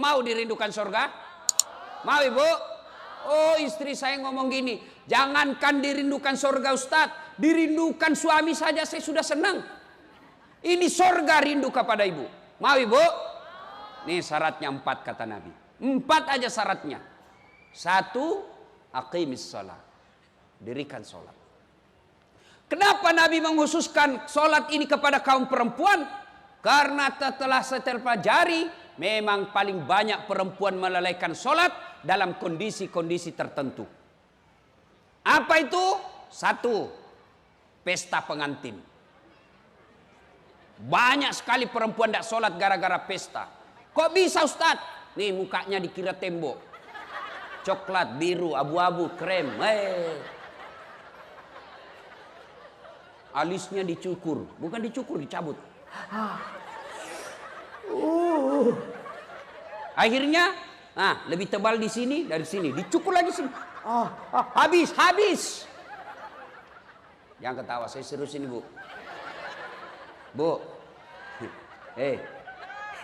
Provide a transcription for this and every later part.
mau dirindukan surga? Mau ibu? Oh, istri saya ngomong gini, jangankan dirindukan surga Ustadz, dirindukan suami saja saya sudah senang. Ini surga rindu kepada ibu. Mau ibu? Nih syaratnya 4 kata Nabi. 4 aja syaratnya. 1, aqimis shalah. Dirikan sholat. Kenapa Nabi mengkhususkan sholat ini kepada kaum perempuan? Karena setelah saya pelajari, memang paling banyak perempuan melalaikan sholat dalam kondisi-kondisi tertentu. Apa itu? 1, pesta pengantin. Banyak sekali perempuan tidak sholat gara-gara pesta. Kok bisa Ustadz? Nih mukanya dikira tembok. Coklat, biru, abu-abu, krem. Alisnya dicukur. Bukan dicukur, dicabut. Akhirnya, nah lebih tebal di sini dari sini. Dicukur lagi sini. Habis. Jangan ketawa, saya serius ini bu. Bu.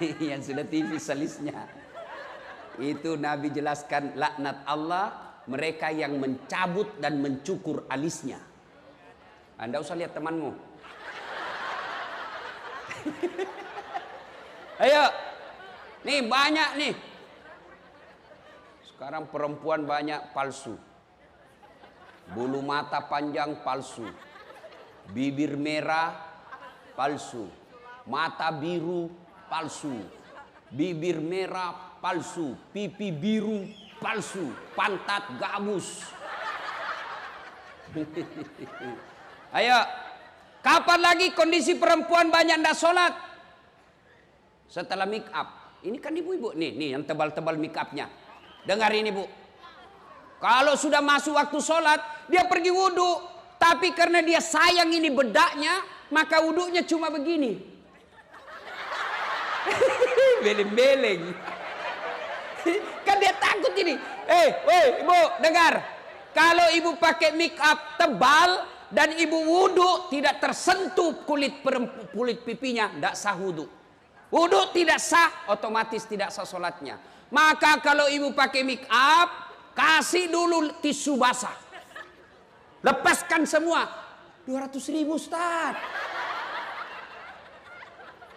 Yang sudah TV salisnya. Itu Nabi jelaskan laknat Allah mereka yang mencabut dan mencukur alisnya. Anda usah lihat temanmu. Ayo. Nih banyak nih. Sekarang perempuan banyak palsu. Bulu mata panjang palsu. Bibir merah palsu. Mata biru palsu. Bibir merah palsu, pipi biru palsu, pantat gabus. Ayo, kapan lagi kondisi perempuan banyak ndak sholat? Setelah make up. Ini kan ibu-ibu nih yang tebal-tebal make upnya. Dengar ini bu. Kalau sudah masuk waktu sholat, dia pergi wudhu. Tapi karena dia sayang ini bedaknya, maka wudhunya cuma begini. Beleng-beleng. Kan dia takut ini. Ibu dengar. Kalau ibu pakai make up tebal dan ibu wudhu tidak tersentuh kulit pipinya, tidak sah wudhu. Wudhu tidak sah, otomatis tidak sah sholatnya. Maka kalau ibu pakai make up, kasih dulu tisu basah. Lepaskan semua. 200.000 Ustaz.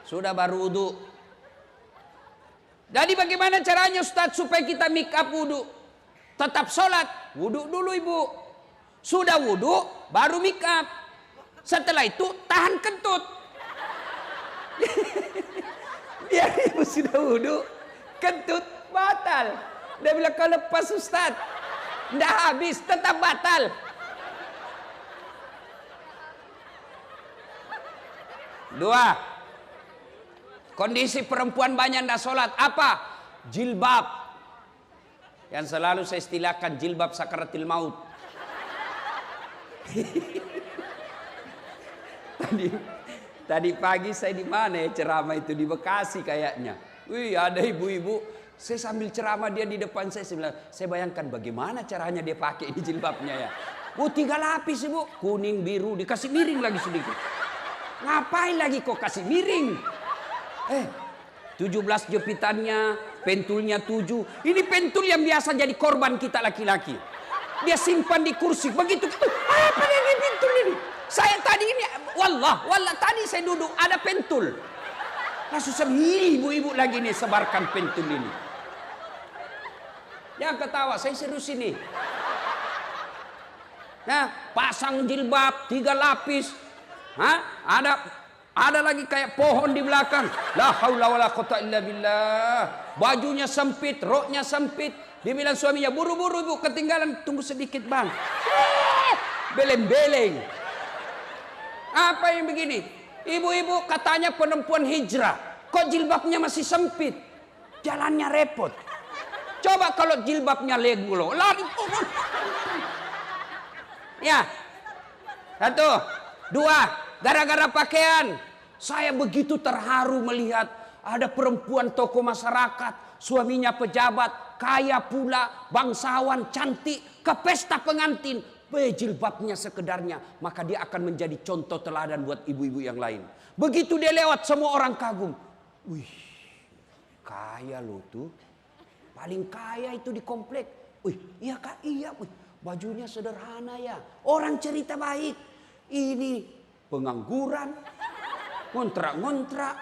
Sudah baru wudhu. Jadi bagaimana caranya Ustaz supaya kita make up wudhu? Tetap sholat. Wudhu dulu ibu. Sudah wudhu baru make up. Setelah itu tahan kentut. Biar ibu sudah wudhu, kentut batal. Dia bilang kalau lepas Ustaz, tidak habis, tetap batal. Dua, kondisi perempuan banyak tidak sholat. Apa? Jilbab. Yang selalu saya istilahkan jilbab sakaratil maut. Tadi pagi saya di mana ya ceramah itu, di Bekasi kayaknya. Wih, ada ibu-ibu. Saya sambil ceramah dia di depan saya bilang, saya bayangkan bagaimana caranya dia pakai ini jilbabnya ya. 3 lapis ibu, kuning biru, dikasih miring lagi sedikit. Ngapain lagi kok kasih miring? 17 jepitannya, pentulnya 7. Ini pentul yang biasa jadi korban kita laki-laki. Dia simpan di kursi. Begitu, apa ini pentul ini? Saya tadi ini, wallah, tadi saya duduk, ada pentul. Langsung sendiri ibu-ibu lagi nih sebarkan pentul ini. Jangan ketawa, saya serius ini. Nah, pasang jilbab 3 lapis. Ada lagi kayak pohon di belakang. La haula wala quwata illa billah. Bajunya sempit, roknya sempit. Dia bilang suaminya, buru-buru ibu, ketinggalan, tunggu sedikit bang. Beleng-beleng. Apa yang begini? Ibu-ibu katanya perempuan hijrah. Kok jilbabnya masih sempit? Jalannya repot. Coba kalau jilbabnya legulo. Lari. Ya. 1, 2, gara-gara pakaian. Saya begitu terharu melihat ada perempuan tokoh masyarakat, suaminya pejabat, kaya pula, bangsawan, cantik, ke pesta pengantin. Jilbabnya sekedarnya, maka dia akan menjadi contoh teladan buat ibu-ibu yang lain. Begitu dia lewat, semua orang kagum. Wih, kaya lo tuh. paling kaya itu di komplek. Wih, iya kak, iya. Wih, bajunya sederhana ya. Orang cerita baik. Ini pengangguran, ngontrak-ngontrak,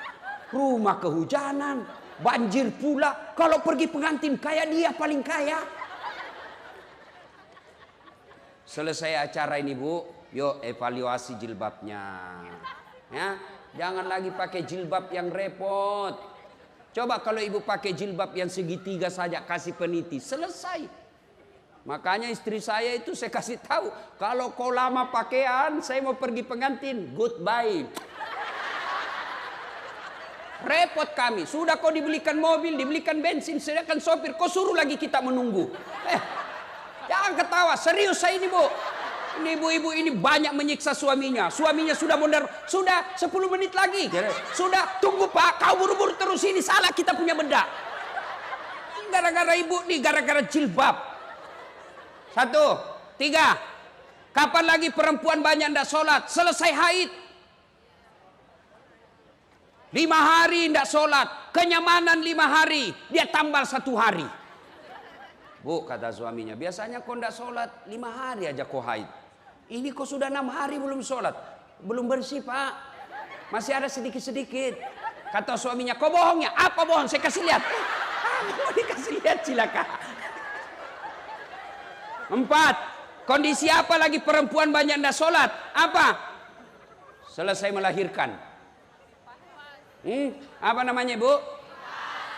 rumah kehujanan, banjir pula. Kalau pergi pengantin kayak dia paling kaya. Selesai acara ini Bu, yuk evaluasi jilbabnya. Ya, jangan lagi pakai jilbab yang repot. Coba kalau ibu pakai jilbab yang segitiga saja, kasih peniti, selesai. Makanya istri saya itu saya kasih tahu, kalau kau lama pakaian, saya mau pergi pengantin, goodbye. Repot kami, sudah kau dibelikan mobil, dibelikan bensin, sedangkan sopir, kau suruh lagi kita menunggu. Jangan ketawa, serius saya ini Bu. Ini ibu-ibu ini banyak menyiksa suaminya. Suaminya sudah mondar, sudah 10 menit lagi. Sudah, tunggu Pak, kau buru-buru terus ini salah kita punya benda. Gara-gara ibu nih, gara-gara jilbab. 1, 3. Kapan lagi perempuan banyak ndak sholat? Selesai haid. 5 hari ndak sholat. Kenyamanan 5 hari. Dia tambal 1 hari. Bu, kata suaminya, biasanya kau ndak sholat 5 hari aja kau haid. Ini kok sudah 6 hari belum sholat. Belum bersih Pak. Masih ada sedikit-sedikit. Kata suaminya, kau bohong ya? Apa bohong? Saya kasih lihat. Mau dikasih lihat cilaka. 4. Kondisi apa lagi perempuan banyak ndak sholat? Apa? Selesai melahirkan. Apa namanya Bu?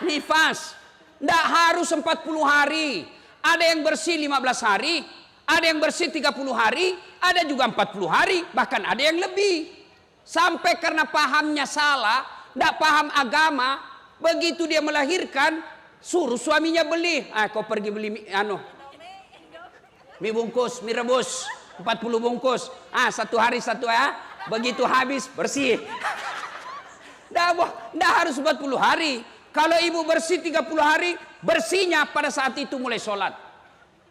Nifas. Ndak harus 40 hari. Ada yang bersih 15 hari. Ada yang bersih 30 hari, ada juga 40 hari, bahkan ada yang lebih. Sampai karena pahamnya salah, tidak paham agama, begitu dia melahirkan, suruh suaminya beli. Kau pergi beli mie bungkus, mie rebus, 40 bungkus. 1 hari 1 ya, begitu habis bersih. Tidak harus 40 hari. Kalau ibu bersih 30 hari, bersihnya pada saat itu mulai sholat.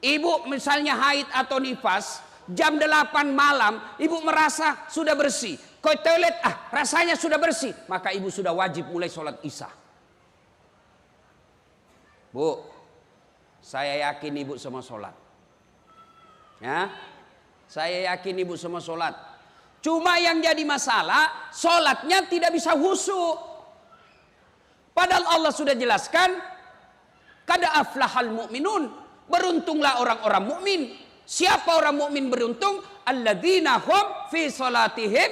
Ibu misalnya haid atau nifas, jam 8 malam, ibu merasa sudah bersih. Ke toilet, rasanya sudah bersih. Maka ibu sudah wajib mulai sholat isya. Bu, saya yakin ibu semua sholat. Ya, saya yakin ibu semua sholat. Cuma yang jadi masalah, sholatnya tidak bisa khusyuk. Padahal Allah sudah jelaskan, kada aflahal mu'minun. Beruntunglah orang-orang mukmin. Siapa orang mukmin beruntung? Alladzina hum fi salatihim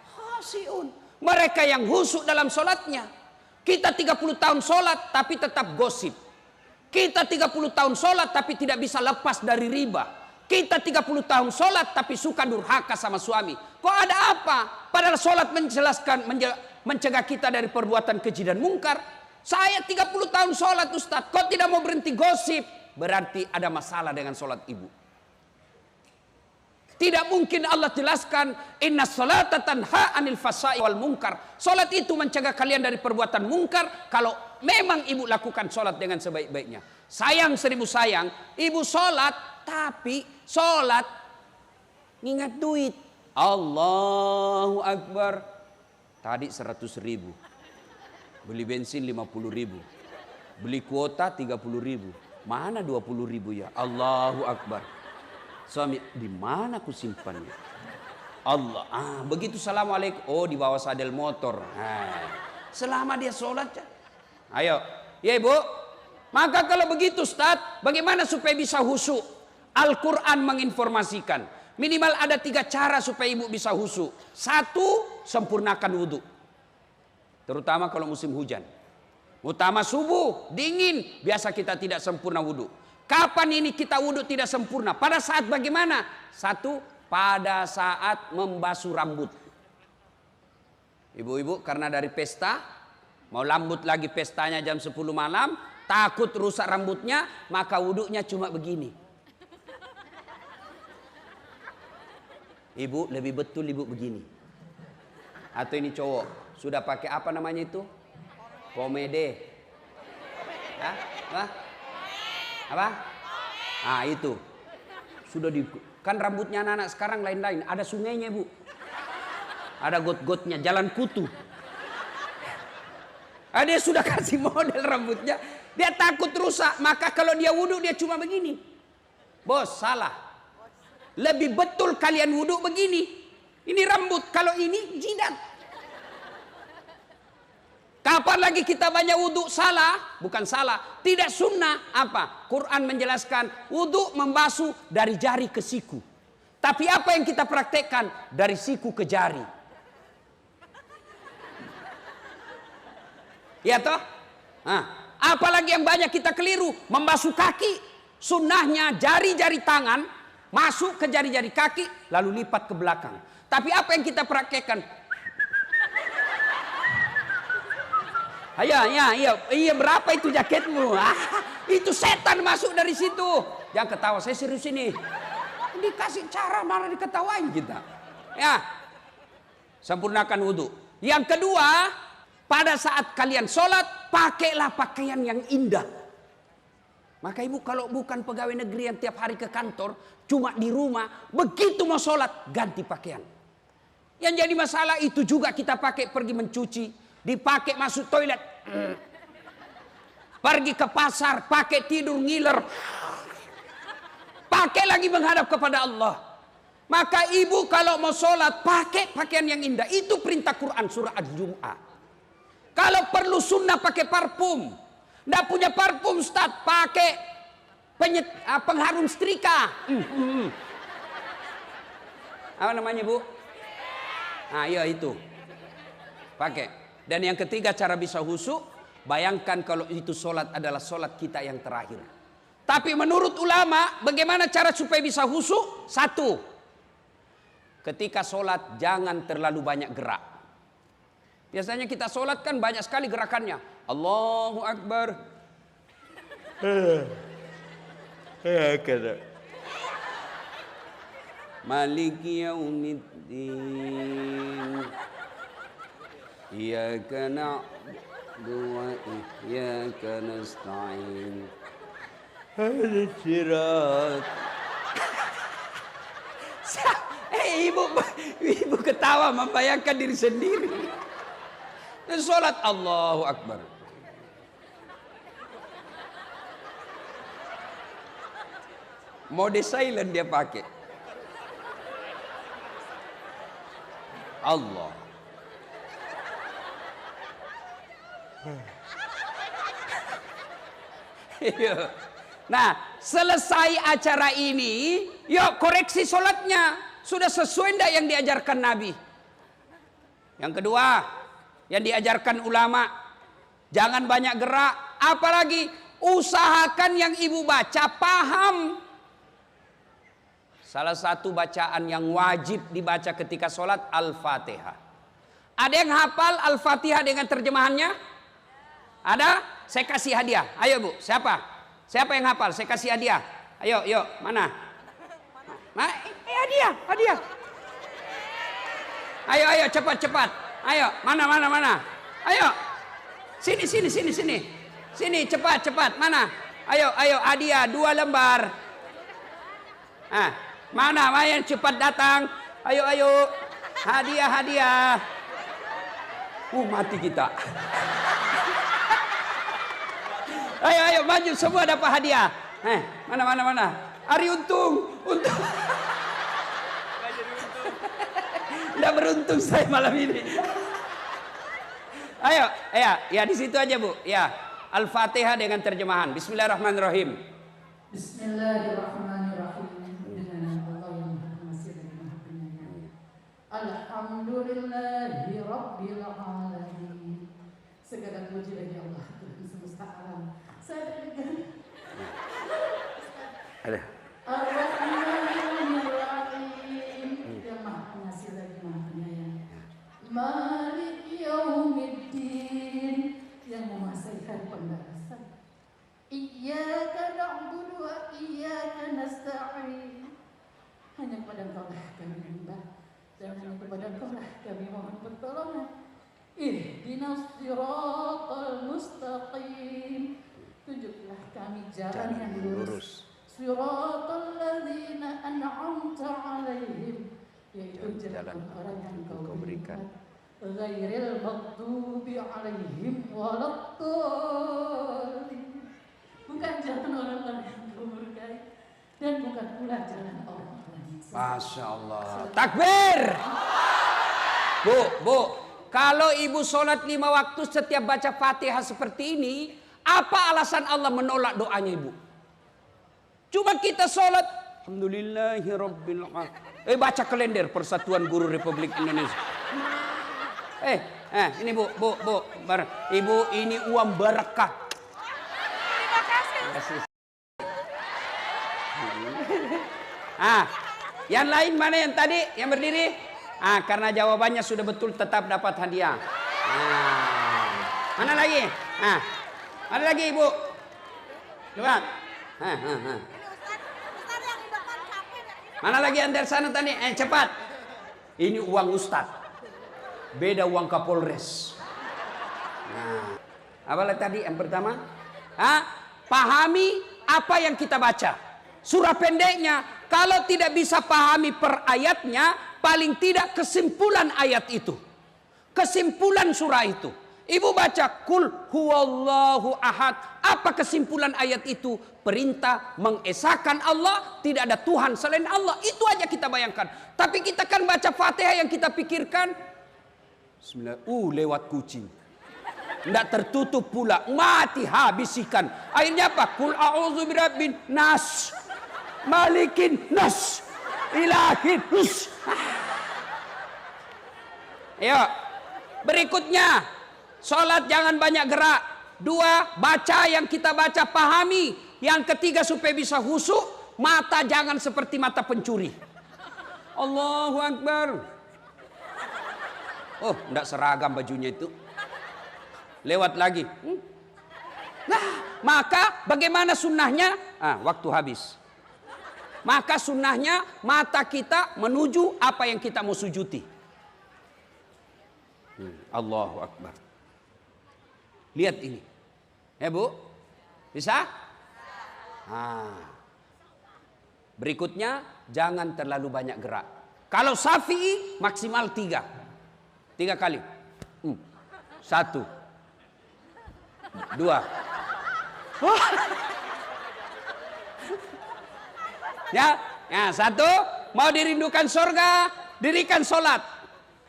khashi'un. Mereka yang khusyuk dalam salatnya. Kita 30 tahun salat tapi tetap gosip. Kita 30 tahun salat tapi tidak bisa lepas dari riba. Kita 30 tahun salat tapi suka durhaka sama suami. Kok ada apa? Padahal salat menjelaskan, mencegah kita dari perbuatan keji dan mungkar. Saya 30 tahun salat Ustaz, kok tidak mau berhenti gosip? Berarti ada masalah dengan sholat ibu. Tidak mungkin Allah jelaskan inna sholata tanha anil fasai wal munkar. Sholat itu mencegah kalian dari perbuatan mungkar. Kalau memang ibu lakukan sholat dengan sebaik-baiknya. Sayang 1000 sayang, ibu sholat tapi sholat ngingat duit. Allahu Akbar. Tadi 100.000. Beli bensin 50.000. Beli kuota 30.000. Mana 20.000 ya? Allahu Akbar. Suami, di mana aku simpannya? Allah. Begitu assalamualaikum. Oh, di bawah sadel motor. Selama dia sholat. Ayo. Ya ibu. Maka kalau begitu Ustaz, bagaimana supaya bisa khusyuk? Al-Quran menginformasikan. Minimal ada 3 cara supaya ibu bisa khusyuk. 1, sempurnakan wudhu. Terutama kalau musim hujan. Utama subuh, dingin, biasa kita tidak sempurna wudhu. Kapan ini kita wudhu tidak sempurna? Pada saat bagaimana? 1, pada saat membasuh rambut. Ibu-ibu karena dari pesta, mau lambut lagi pestanya jam 10 malam, takut rusak rambutnya, maka wudhunya cuma begini. Ibu lebih betul ibu begini. Atau ini cowok, sudah pakai apa namanya itu? Pomade. Apa? Itu. Sudah kan rambutnya anak-anak sekarang lain-lain. Ada sungainya, Bu. Ada got-gotnya, jalan kutu. Dia sudah kasih model rambutnya. Dia takut rusak. Maka kalau dia wudhu dia cuma begini. Bos, salah. Lebih betul kalian wudhu begini. Ini rambut. Kalau ini jidat. Kapan lagi kita banyak wudhu? Salah. Bukan salah. Tidak sunnah. Apa? Quran menjelaskan. Wudhu membasuh dari jari ke siku. Tapi apa yang kita praktekkan? Dari siku ke jari. Ya toh? Nah, apalagi yang banyak kita keliru. Membasuh kaki. Sunnahnya jari-jari tangan masuk ke jari-jari kaki lalu lipat ke belakang. Tapi apa yang kita praktekkan? Iya, berapa itu jaketmu? Itu setan masuk dari situ. Jangan ketawa, saya serius ini. Dikasih cara malah diketawain kita. Ya, sempurnakan wudhu. Yang kedua, pada saat kalian sholat, pakailah pakaian yang indah. Maka ibu kalau bukan pegawai negeri yang tiap hari ke kantor, cuma di rumah, begitu mau sholat, ganti pakaian. Yang jadi masalah itu juga kita pakai pergi mencuci, dipakai masuk toilet, pergi ke pasar, pakai tidur ngiler, pakai lagi menghadap kepada Allah. Maka ibu kalau mau sholat, pakai pakaian yang indah. Itu perintah Quran surah Al-Jum'ah. Kalau perlu sunnah pakai parfum. Nggak punya parfum Ustaz, pakai pengharum setrika. Apa namanya Bu? Iya itu. Pakai. Dan yang ketiga cara bisa khusyuk. Bayangkan kalau itu sholat adalah sholat kita yang terakhir. Tapi menurut ulama bagaimana cara supaya bisa khusyuk? Satu. Ketika sholat jangan terlalu banyak gerak. Biasanya kita sholat kan banyak sekali gerakannya. Allahu Akbar. Maliki yaumiddin. Iyyaka na'budu wa iyyaka nasta'in. Ihdinas sirat. Ibu ketawa membayangkan diri sendiri. Dan sholat Allahu Akbar. Mode silent dia pakai. Allah. Nah, selesai acara ini, yuk koreksi sholatnya. Sudah sesuai enggak yang diajarkan Nabi? Yang kedua, yang diajarkan ulama, jangan banyak gerak. Apalagi usahakan yang ibu baca paham. Salah satu bacaan yang wajib dibaca ketika sholat Al-Fatihah. Ada yang hafal Al-Fatihah dengan terjemahannya? Ada? Saya kasih hadiah. Ayo Bu, siapa? Siapa yang hafal? Saya kasih hadiah. Ayo, mana? Hadiah. Ayo, cepat. Ayo, mana? Ayo. Sini. Sini, cepat. Mana? Ayo, hadiah 2 lembar. Mana yang cepat datang? Ayo. Hadiah. Mati kita. Ayo, maju semua dapat hadiah. Mana? Hari untung. Udah beruntung saya malam ini. Ayo, ya di situ aja Bu. Ya, Al-Fatihah dengan terjemahan. Bismillahirrahmanirrahim. Bismillahirrahmanirrahim. Dengan nama Allah yang Maha Pengasih dan Maha Penyayang. Alhamdulillahi Rabbil Alamin. Segala puji bagi Allah Tuhan semesta alam. Saya dengan Ar-Rahmanir-Rahim yang Maha Pengasih lagi Maha Penyayang. Malik Yaumiddin yang menguasai hari pembalasan. Iyyaka na'budu wa iyyaka nasta'in. Hanya kepada Engkau lah kami menyembah dan hanya kepada Engkau lah kami mohon pertolongan. Ihdinas siratal mustaqim. Tunjuklah kami jalan yang lurus. Siratal ladzina an'amta 'alaihim, yaitu jalan orang yang Engkau berikan ghairil maghdubi 'alaihim waladdallin. Bukan jalan orang-orang yang murkai dan bukan pula jalan orang-orang yang sesat. Masya Allah. Takbir. Bu, kalau ibu sholat 5 waktu setiap baca Fatihah seperti ini, apa alasan Allah menolak doanya ibu? Cuma kita sholat, alhamdulillahirabbil alamin. Baca kalender Persatuan Guru Republik Indonesia. Ini bu, ibu ini uang berkah. Terima kasih. Yang lain mana yang tadi yang berdiri? Karena jawabannya sudah betul tetap dapat hadiah. Mana lagi? Mana lagi ibu? Coba. Mana lagi yang dari sana tadi? Cepat. Ini uang Ustadz. Beda uang Kapolres. Apa tadi yang pertama? Pahami apa yang kita baca. Surah pendeknya, kalau tidak bisa pahami per ayatnya, paling tidak kesimpulan ayat itu. Kesimpulan surah itu. Ibu baca kul huwallahu ahad. Apa kesimpulan ayat itu? Perintah mengesahkan Allah, tidak ada Tuhan selain Allah. Itu aja kita bayangkan. Tapi kita kan baca Fatihah yang kita pikirkan bismillah, lewat kucing. Tidak tertutup pula, mati habis ikan. Akhirnya apa? Kul a'udzu birabbin nas, malikin nas, ilahin nas. Ayo, berikutnya, sholat jangan banyak gerak. 2, baca yang kita baca, pahami. Yang ketiga, supaya bisa khusyuk, mata jangan seperti mata pencuri. Allahu Akbar. Tidak seragam bajunya itu. Lewat lagi. Nah, maka bagaimana sunnahnya? Waktu habis. Maka sunnahnya mata kita menuju apa yang kita mau sujudi. Allahu Akbar. Lihat ini. Ya bu? Bisa? Berikutnya, jangan terlalu banyak gerak. Kalau Syafi'i maksimal 3. 3 kali. 1, 2. Ya, 1, mau dirindukan surga, dirikan sholat.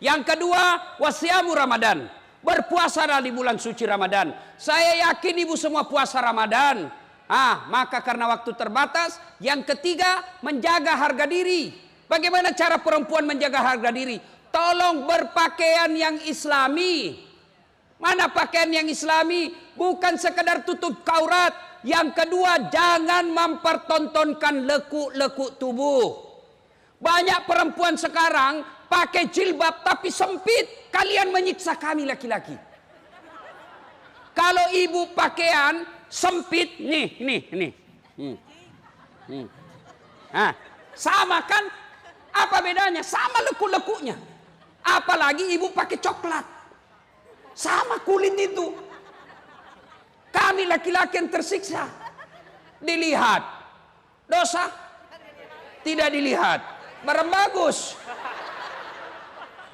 Yang kedua, wasiamu Ramadan. Berpuasa di bulan suci Ramadan. Saya yakin ibu semua puasa Ramadan. Maka karena waktu terbatas. Yang ketiga, menjaga harga diri. Bagaimana cara perempuan menjaga harga diri? Tolong berpakaian yang islami. Mana pakaian yang islami? Bukan sekedar tutup aurat. Yang kedua, jangan mempertontonkan lekuk-lekuk tubuh. Banyak perempuan sekarang pakai jilbab tapi sempit. Kalian menyiksa kami laki-laki. Kalau ibu pakaian sempit, nih. Sama kan? Apa bedanya? Sama lekuk-lekuknya. Apalagi ibu pakai coklat. Sama kulit itu. Kami laki-laki yang tersiksa. Dilihat. Dosa? Tidak dilihat. Barang bagus.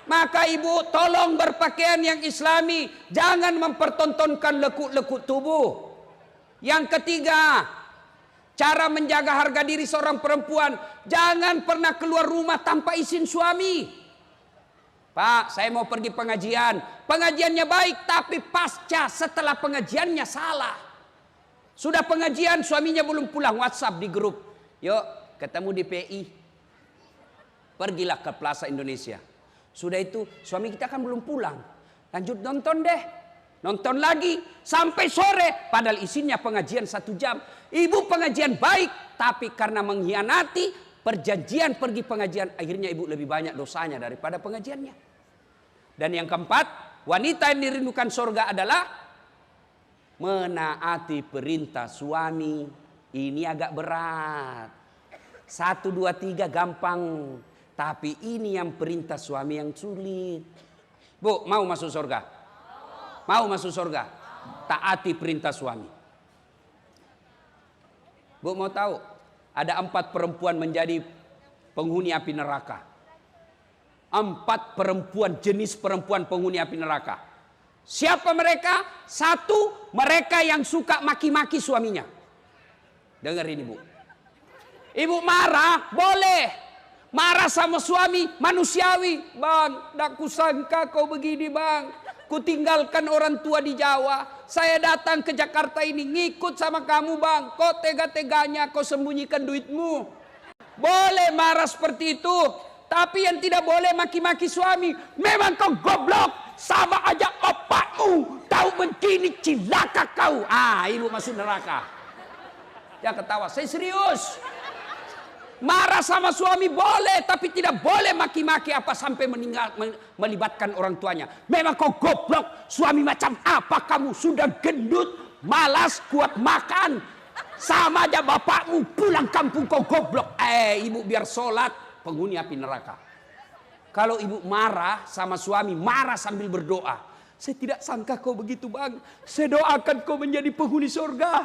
Maka ibu tolong berpakaian yang islami. Jangan mempertontonkan lekuk-lekuk tubuh. Yang ketiga, cara menjaga harga diri seorang perempuan. Jangan pernah keluar rumah tanpa izin suami. Pak, saya mau pergi pengajian. Pengajiannya baik, tapi pasca setelah pengajiannya salah. Sudah pengajian, suaminya belum pulang. WhatsApp di grup. Yuk, ketemu di PI. Pergilah ke Plaza Indonesia. Sudah itu, suami kita kan belum pulang. Lanjut nonton deh. Nonton lagi. Sampai sore. Padahal isinya pengajian 1 jam. Ibu pengajian baik. Tapi karena mengkhianati perjanjian pergi pengajian, akhirnya ibu lebih banyak dosanya daripada pengajiannya. Dan yang keempat, wanita yang dirindukan surga adalah menaati perintah suami. Ini agak berat. 1, 2, 3 gampang. Tapi ini yang perintah suami yang sulit. Bu, mau masuk surga? Mau masuk surga? Taati perintah suami. Bu, mau tahu? Ada 4 perempuan menjadi penghuni api neraka. 4 perempuan, jenis perempuan penghuni api neraka. Siapa mereka? 1, mereka yang suka maki-maki suaminya. Dengerin ibu. Ibu marah, boleh. Marah sama suami, manusiawi. Bang, tak kusangka kau begini bang. Kutinggalkan orang tua di Jawa. Saya datang ke Jakarta ini ngikut sama kamu bang. Kau tega-teganya kau sembunyikan duitmu. Boleh marah seperti itu. Tapi yang tidak boleh maki-maki suami. Memang kau goblok. Sama aja bapakmu. Tahu begini cilaka kau. Ibu masuk neraka. Dia ketawa. Saya serius. Marah sama suami boleh. Tapi tidak boleh maki-maki apa sampai melibatkan orang tuanya. Memang kau goblok. Suami macam apa kamu. Sudah gendut. Malas kuat makan. Sama aja bapakmu. Pulang kampung kau goblok. Ibu biar sholat. Penghuni api neraka. Kalau ibu marah sama suami, marah sambil berdoa. Saya tidak sangka kau begitu bang. Saya doakan kau menjadi penghuni surga.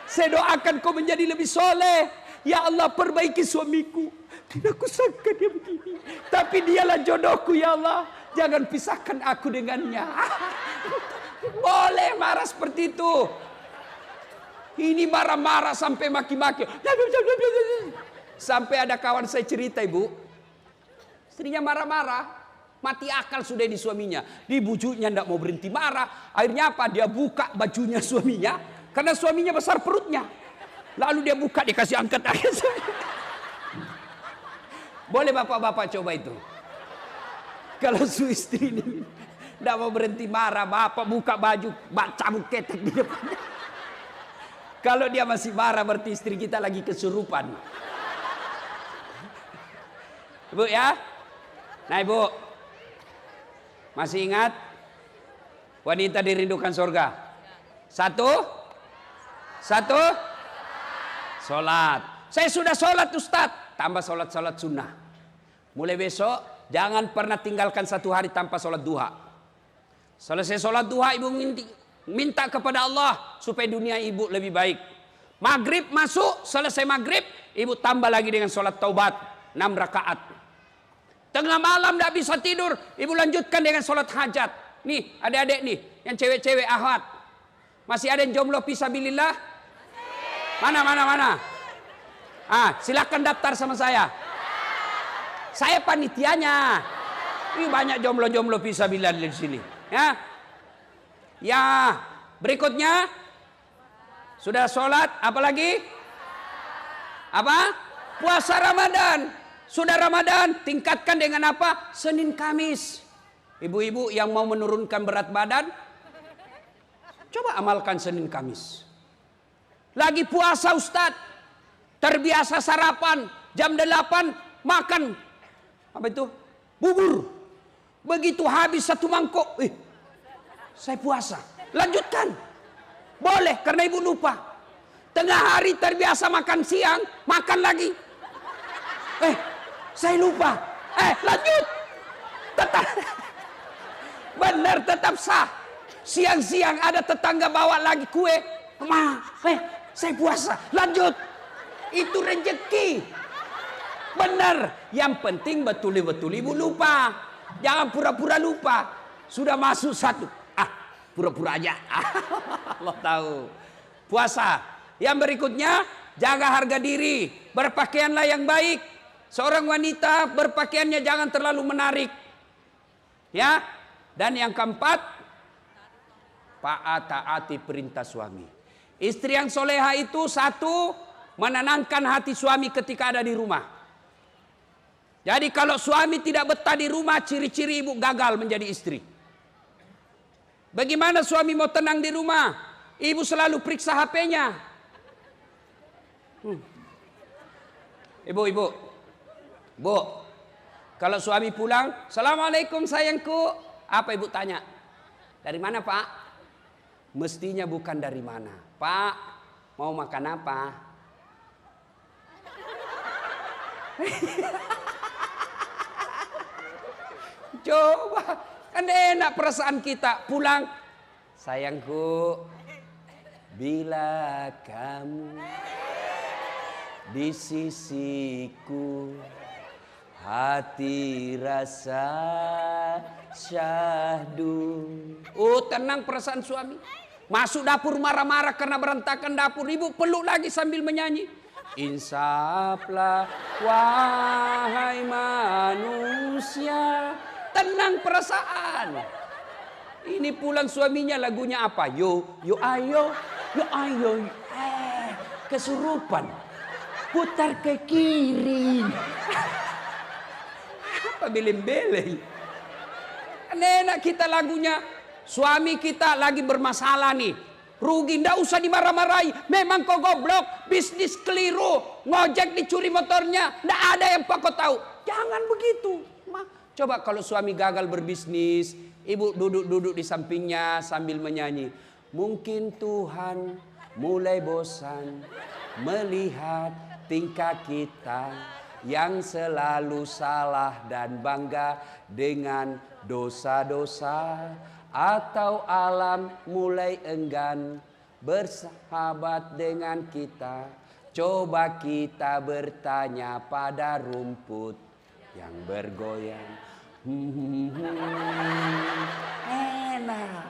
Saya doakan kau menjadi lebih soleh. Ya Allah perbaiki suamiku. Tidak kusangka dia begini. Tapi dialah jodohku ya Allah. Jangan pisahkan aku dengannya. Boleh marah seperti itu. Ini marah-marah sampai maki-maki. Sampai ada kawan saya cerita ibu. Istrinya marah-marah. Mati akal sudah di suaminya. Dibujuknya tidak mau berhenti marah. Akhirnya apa? Dia buka bajunya suaminya. Karena suaminya besar perutnya. Lalu dia buka, dikasih angkat. Boleh bapak-bapak coba itu. Kalau su istri ini tidak mau berhenti marah. Bapak buka baju. Cabut ketek di depannya. Kalau dia masih marah berarti istri kita lagi kesurupan. Ibu ya. Nah ibu. Masih ingat? Wanita dirindukan surga. 1. Sholat. Saya sudah sholat Ustadz. Tambah sholat sunnah. Mulai besok. Jangan pernah tinggalkan 1 hari tanpa sholat duha. Selesai sholat duha ibu minta kepada Allah. Supaya dunia ibu lebih baik. Maghrib masuk. Selesai maghrib. Ibu tambah lagi dengan sholat taubat. 6 rakaat. Tengah malam tidak bisa tidur. Ibu lanjutkan dengan sholat hajat. Nih adik-adik nih. Yang cewek-cewek ahwat. Masih ada yang jomblo fisabilillah? Mana? Silakan daftar sama saya. Saya panitianya. Ini banyak jomblo-jomblo fisabilillah di sini. Ya. Berikutnya. Sudah sholat. Apalagi? Apa? Puasa Ramadan. Sudah Ramadan, tingkatkan dengan apa? Senin Kamis. Ibu-ibu yang mau menurunkan berat badan, coba amalkan Senin Kamis. Lagi puasa Ustadz, terbiasa sarapan, jam 8 makan, apa itu? Bubur. Begitu habis 1 mangkok, saya puasa. Lanjutkan. Boleh, karena ibu lupa. Tengah hari terbiasa makan siang, makan lagi. Saya lupa. Lanjut. Benar tetap sah. Siang-siang ada tetangga bawa lagi kue. Saya puasa. Lanjut. Itu rezeki. Benar. Yang penting betul-betul ibu lupa. Jangan pura-pura lupa. Sudah masuk 1. Pura-pura aja. Allah tahu. Puasa. Yang berikutnya, jaga harga diri. Berpakaianlah yang baik. Seorang wanita berpakaiannya jangan terlalu menarik. Ya. Dan yang keempat, taati perintah suami. Istri yang soleha itu 1, menenangkan hati suami ketika ada di rumah. Jadi kalau suami tidak betah di rumah, ciri-ciri ibu gagal menjadi istri. Bagaimana suami mau tenang di rumah? Ibu selalu periksa HP-nya. Ibu, kalau suami pulang, Assalamualaikum sayangku. Apa ibu tanya? Dari mana pak? Mestinya bukan dari mana. Pak, mau makan apa? Coba, kan enak perasaan kita. Pulang, sayangku, bila kamu di sisiku, hati rasa syahdu. Oh, tenang perasaan suami. Masuk dapur marah-marah karena berantakan dapur. Ibu peluk lagi sambil menyanyi. Insaflah wahai manusia. Tenang perasaan. Ini pulang suaminya lagunya apa? Yo ayo, kesurupan. Putar ke kiri. Apa beleng-beleng? Enak kita lagunya. Suami kita lagi bermasalah nih. Rugi, ndak usah dimarah-marahi. Memang kau goblok, bisnis keliru, ngojek dicuri motornya, ndak ada yang kau tahu. Jangan begitu. Coba kalau suami gagal berbisnis, ibu duduk-duduk di sampingnya sambil menyanyi. Mungkin Tuhan mulai bosan melihat tingkah kita yang selalu salah dan bangga dengan dosa-dosa. Atau alam mulai enggan bersahabat dengan kita. Coba kita bertanya pada rumput yang bergoyang. Enak.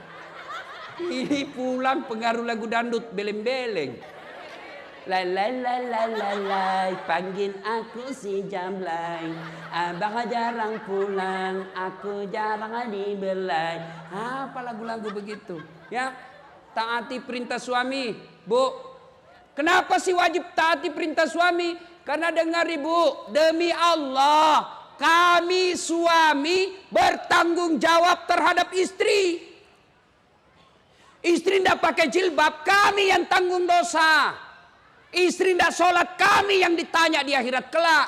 Ini pulang pengaruh lagu dangdut beleng-beleng. Lai, panggil aku si Jamlay. Abang jarang pulang, aku jarang dibelai. Apa lagu-lagu begitu? Ya, taati perintah suami, Bu. Kenapa sih wajib taati perintah suami? Karena dengar Ibu, demi Allah, kami suami bertanggung jawab terhadap istri. Istri tidak pakai jilbab, kami yang tanggung dosa. Istri tidak sholat, kami yang ditanya di akhirat kelak.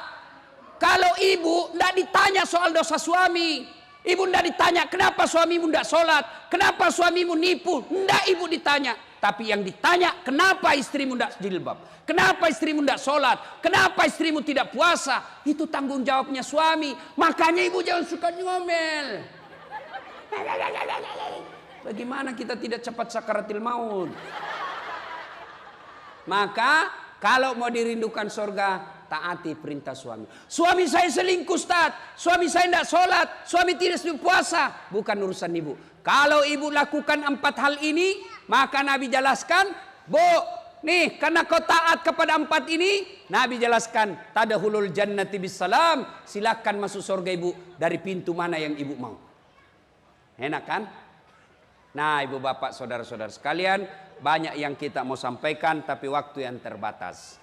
Kalau ibu tidak ditanya soal dosa suami, ibu tidak ditanya kenapa suamimu tidak sholat, kenapa suamimu nipu, tidak ibu ditanya. Tapi yang ditanya kenapa istrimu tidak jilbab, kenapa istrimu tidak sholat, kenapa istrimu tidak puasa. Itu tanggung jawabnya suami. Makanya ibu jangan suka ngomel. Bagaimana kita tidak cepat sakaratil maut? Maka kalau mau dirindukan surga, taati perintah suami. Suami saya selingkuh, Ustaz. Suami saya tidak sholat. Suami tidak puasa. Bukan urusan ibu. Kalau ibu lakukan 4 hal ini, maka Nabi jelaskan, Bu, nih karena kau taat kepada 4 ini, Nabi jelaskan, tadkhulul jannati bisalam. Silakan masuk surga ibu dari pintu mana yang ibu mau. Enak kan? Nah, ibu bapak, saudara-saudara sekalian, banyak yang kita mau sampaikan tapi waktu yang terbatas.